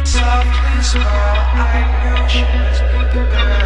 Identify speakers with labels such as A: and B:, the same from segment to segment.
A: Softly smile, I knew she must be the girl.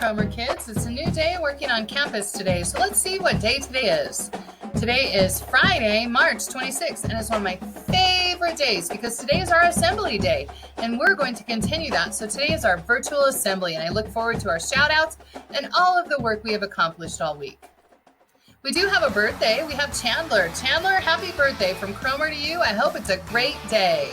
B: Cromer kids. It's a new day working on campus today, so let's see what day today is. Today is Friday, March 26th, and it's one of my favorite days because today is our assembly day, and we're going to continue that. So today is our virtual assembly, and I look forward to our shout-outs and all of the work we have accomplished all week. We do have a birthday. We have Chandler. Chandler, happy birthday from Cromer to you. I hope it's a great day.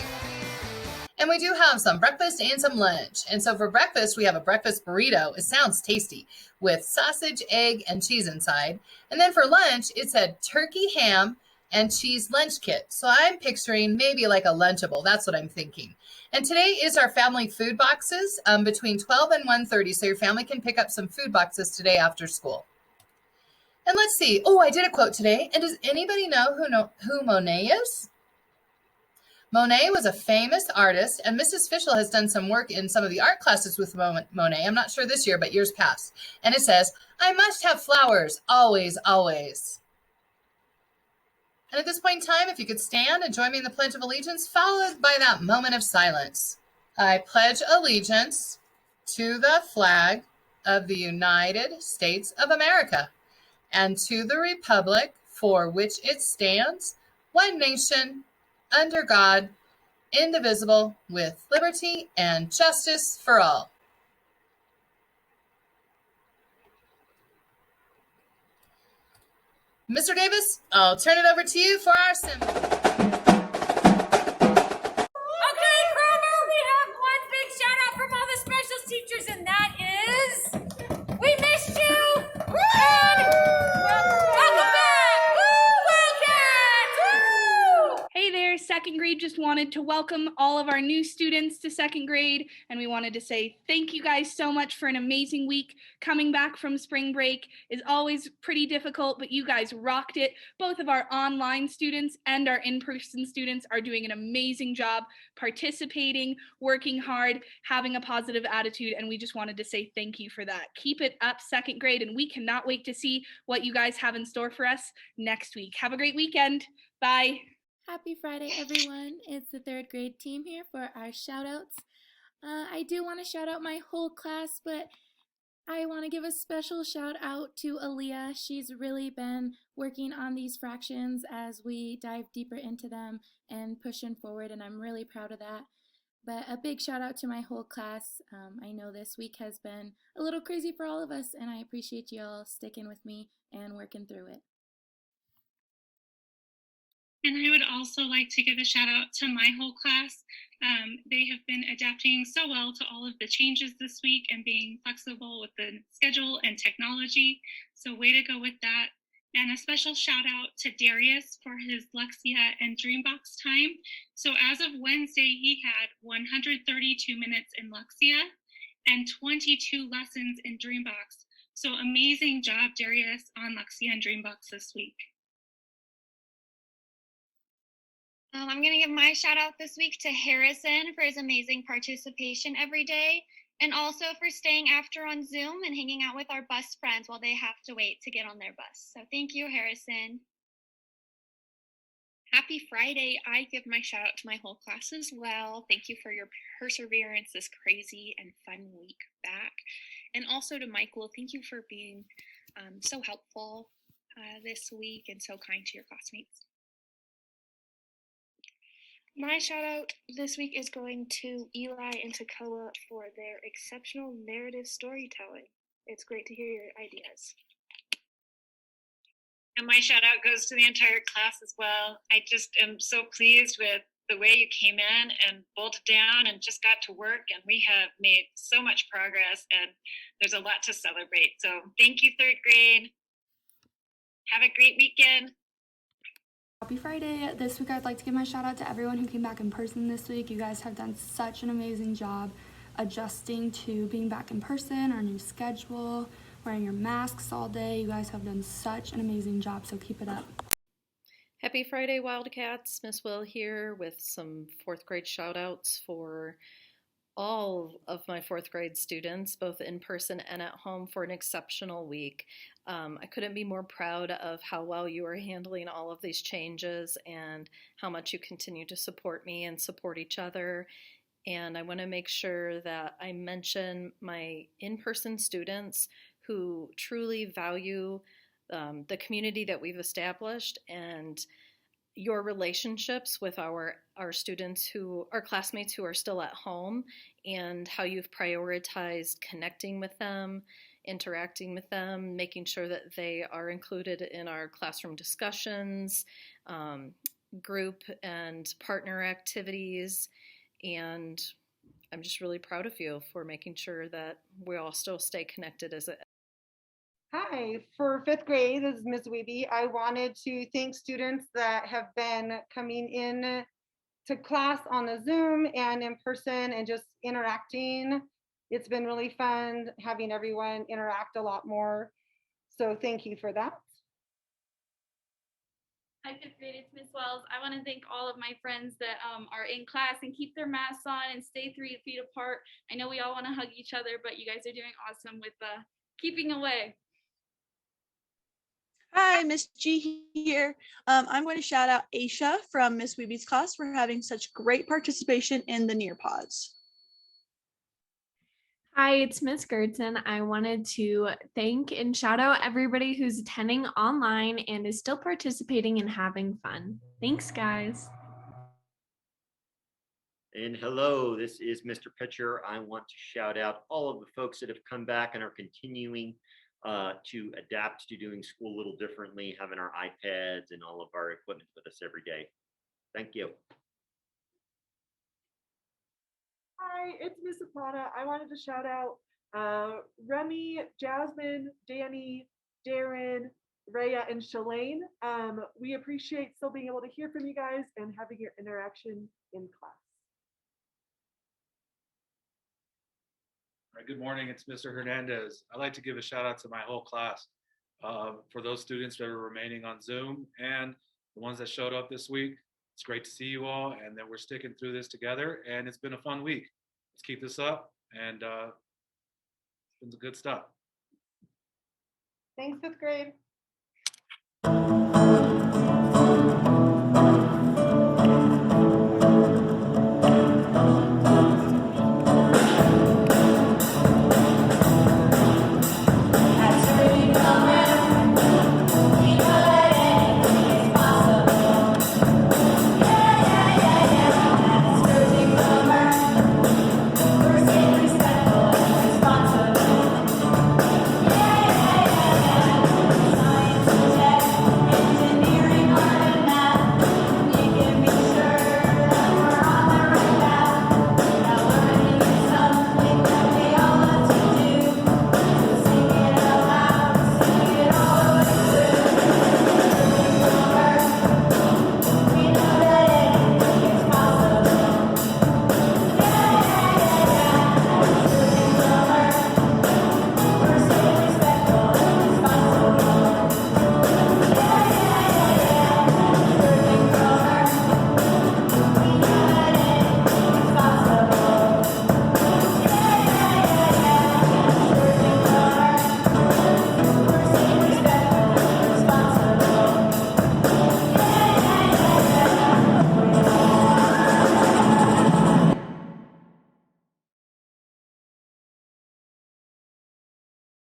B: And we do have some breakfast and some lunch. And so for breakfast, we have a breakfast burrito. It sounds tasty with sausage, egg, and cheese inside. And then for lunch, it's a turkey, ham, and cheese lunch kit. So I'm picturing maybe like a Lunchable. That's what I'm thinking. And today is our family food boxes between 12 and 1:30. So your family can pick up some food boxes today after school. And let's see. Oh, I did a quote today. And does anybody know who Monet is? Monet was a famous artist, and Mrs. Fischel has done some work in some of the art classes with Monet. I'm not sure this year, but years past. And it says, "I must have flowers, always, always." And at this point in time, if you could stand and join me in the Pledge of Allegiance, followed by that moment of silence. I pledge allegiance to the flag of the United States of America and to the republic for which it stands, one nation, under God, indivisible, with liberty and justice for all. Mr. Davis, I'll turn it over to you for our assembly.
C: Okay, Cromer, we have one big shout out from all the specials teachers, and that is, we missed you, and welcome back, Wildcats! Woo!
D: Hey there, second grade. Just wanted to welcome all of our new students to second grade, and we wanted to say thank you guys so much for an amazing week. Coming back from spring break is always pretty difficult, but you guys rocked it. Both of our online students and our in-person students are doing an amazing job participating, working hard, having a positive attitude, and we just wanted to say thank you for that. Keep it up, second grade, and we cannot wait to see what you guys have in store for us next week. Have a great weekend. Bye.
E: Happy Friday, everyone. It's the third grade team here for our shout-outs. I do want to shout out my whole class, but I want to give a special shout out to Aaliyah. She's really been working on these fractions as we dive deeper into them and pushing forward, and I'm really proud of that. But a big shout out to my whole class. I know this week has been a little crazy for all of us, and I appreciate you all sticking with me and working through it.
F: And I would also like to give a shout out to my whole class. They have been adapting so well to all of the changes this week and being flexible with the schedule and technology. So way to go with that. And a special shout out to Darius for his Lexia and Dreambox time. So as of Wednesday, he had 132 minutes in Lexia and 22 lessons in Dreambox. So amazing job, Darius, on Lexia and Dreambox this week.
G: I'm going to give my shout out this week to Harrison for his amazing participation every day, and also for staying after on Zoom and hanging out with our bus friends while they have to wait to get on their bus. So thank you, Harrison.
H: Happy Friday. I give my shout out to my whole class as well. Thank you for your perseverance this crazy and fun week back. And also to Michael, thank you for being so helpful this week and so kind to your classmates. My shout out this week is going to Eli and Takoa for their exceptional narrative storytelling. It's great to hear your ideas.
I: And my shout out goes to the entire class as well. I just am so pleased with the way you came in and bolted down and just got to work. And we have made so much progress and there's a lot to celebrate. So thank you, third grade. Have a great weekend.
J: Happy Friday. This week I'd like to give my shout out to everyone who came back in person this week. You guys have done such an amazing job adjusting to being back in person, our new schedule, wearing your masks all day. You guys have done such an amazing job, so keep it up.
K: Happy Friday, Wildcats. Miss Will here with some fourth grade shout outs for all of my fourth grade students, both in person and at home, for an exceptional week. I couldn't be more proud of how well you are handling all of these changes and how much you continue to support me and support each other. And I want to make sure that I mention my in-person students who truly value the community that we've established and your relationships with our students our classmates who are still at home, and how you've prioritized connecting with them, interacting with them, making sure that they are included in our classroom discussions, group and partner activities. And I'm just really proud of you for making sure that we all still stay connected as a
L: Hi, for fifth grade, this is Ms. Weeby. I wanted to thank students that have been coming in to class on the Zoom and in person and just interacting. It's been really fun having everyone interact a lot more. So thank you for that.
M: Hi, fifth grade, it's Miss Wells. I want to thank all of my friends that are in class and keep their masks on and stay 3 feet apart. I know we all want to hug each other, but you guys are doing awesome with keeping away.
N: Hi, Miss G here. I'm going to shout out Aisha from Miss Weeby's class for having such great participation in the Nearpods.
O: Hi, it's Miss Gertson. I wanted to thank and shout out everybody who's attending online and is still participating and having fun. Thanks, guys.
P: And hello, this is Mr. Pitcher. I want to shout out all of the folks that have come back and are continuing to adapt to doing school a little differently, having our iPads and all of our equipment with us every day. Thank you.
Q: Hi, it's Miss Apana. I wanted to shout out Remy, Jasmine, Danny, Darren, Rhea, and Shalane. We appreciate still being able to hear from you guys and having your interaction in class.
R: All right, good morning, it's Mr. Hernandez. I'd like to give a shout out to my whole class for those students that are remaining on Zoom and the ones that showed up this week. It's great to see you all and that we're sticking through this together, and it's been a fun week. Let's keep this up, and it's been good stuff.
L: Thanks, fifth grade.